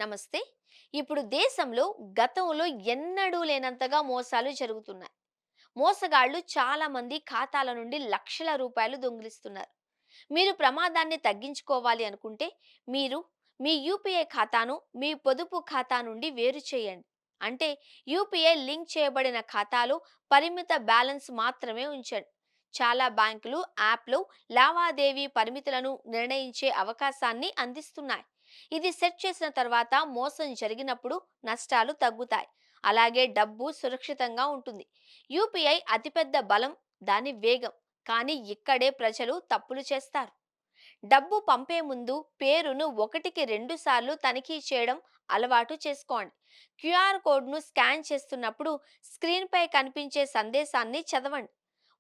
నమస్తే. ఇప్పుడు దేశంలో గతంలో ఎన్నడూ లేనంతగా మోసాలు జరుగుతున్నాయి. మోసగాళ్లు చాలా మంది ఖాతాల నుండి లక్షల రూపాయలు దొంగిలిస్తున్నారు. మీరు ప్రమాదాన్ని తగ్గించుకోవాలి అనుకుంటే మీరు మీ యూపీఐ ఖాతాను మీ పొదుపు ఖాతా నుండి వేరు చేయండి. అంటే యూపీఐ లింక్ చేయబడిన ఖాతాలో పరిమిత బ్యాలెన్స్ మాత్రమే ఉంచండి. చాలా బ్యాంకులు యాప్లు లావాదేవీ పరిమితులను నిర్ణయించే అవకాశాన్ని అందిస్తున్నాయి. ఇది సెట్ చేసిన తర్వాత మోసం జరిగినప్పుడు నష్టాలు తగ్గుతాయి. అలాగే డబ్బు సురక్షితంగా ఉంటుంది. యూపీఐ అతిపెద్ద బలం దాని వేగం. కానీ ఇక్కడే ప్రజలు తప్పులు చేస్తారు. డబ్బు పంపే ముందు పేరును ఒకటికి రెండు సార్లు తనిఖీ చేయడం అలవాటు చేసుకోండి. క్యూఆర్ కోడ్ను స్కాన్ చేస్తున్నప్పుడు స్క్రీన్పై కనిపించే సందేశాన్ని చదవండి.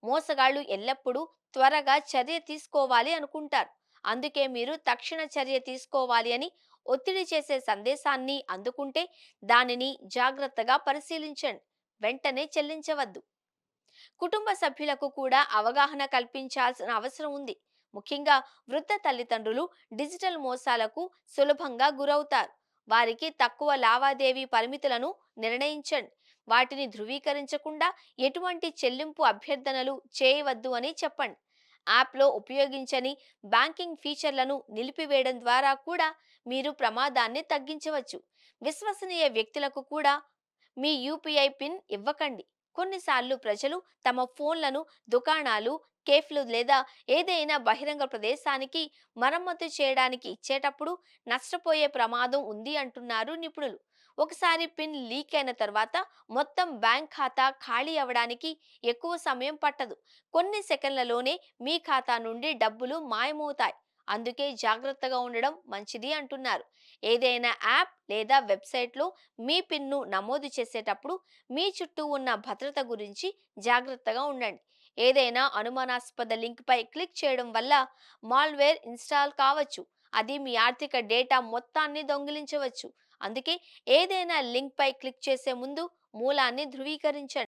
మోసగాళ్లు ఎల్లప్పుడూ త్వరగా చర్య తీసుకోవాలి అనుకుంటారు. అందుకే మీరు తక్షణ చర్య తీసుకోవాలి అని ఒత్తిడి చేసే సందేశాన్ని అందుకుంటే దానిని జాగ్రత్తగా పరిశీలించండి. వెంటనే చెల్లించవద్దు. కుటుంబ సభ్యులకు కూడా అవగాహన కల్పించాల్సిన అవసరం ఉంది. ముఖ్యంగా వృద్ధ తల్లిదండ్రులు డిజిటల్ మోసాలకు సులభంగా గురవుతారు. వారికి తక్కువ లావాదేవీ పరిమితులను నిర్ణయించండి. వాటిని ధృవీకరించకుండా ఎటువంటి చెల్లింపు అభ్యర్థనలు చేయవద్దు అని చెప్పండి. యాప్లో ఉపయోగించని బ్యాంకింగ్ ఫీచర్లను నిలిపివేయడం ద్వారా కూడా మీరు ప్రమాదాన్ని తగ్గించవచ్చు. విశ్వసనీయ వ్యక్తులకు కూడా మీ యూపీఐ పిన్ ఇవ్వకండి. కొన్నిసార్లు ప్రజలు తమ ఫోన్లను దుకాణాలు, కేఫ్లు లేదా ఏదైనా బహిరంగ ప్రదేశానికి మరమ్మతు చేయడానికి ఇచ్చేటప్పుడు నష్టపోయే ప్రమాదం ఉంది అంటున్నారు నిపుణులు. ఒకసారి పిన్ లీక్ అయిన తర్వాత మొత్తం బ్యాంక్ ఖాతా ఖాళీ అవ్వడానికి ఎక్కువ సమయం పట్టదు. కొన్ని సెకన్లలోనే మీ ఖాతా నుండి డబ్బులు మాయమవుతాయి. అందుకే జాగ్రత్తగా ఉండడం మంచిది అంటున్నారు. ఏదైనా యాప్ లేదా వెబ్సైట్లో మీ పిన్ను నమోదు చేసేటప్పుడు మీ చుట్టూ ఉన్న భద్రత గురించి జాగ్రత్తగా ఉండండి. ఏదైనా అనుమానాస్పద లింక్పై క్లిక్ చేయడం వల్ల మాల్వేర్ ఇన్స్టాల్ కావచ్చు. అది మీ ఆర్థిక డేటా మొత్తాన్ని దొంగిలించవచ్చు. అందుకే ఏదైనా లింక్పై క్లిక్ చేసే ముందు మూలాన్ని ధృవీకరించండి.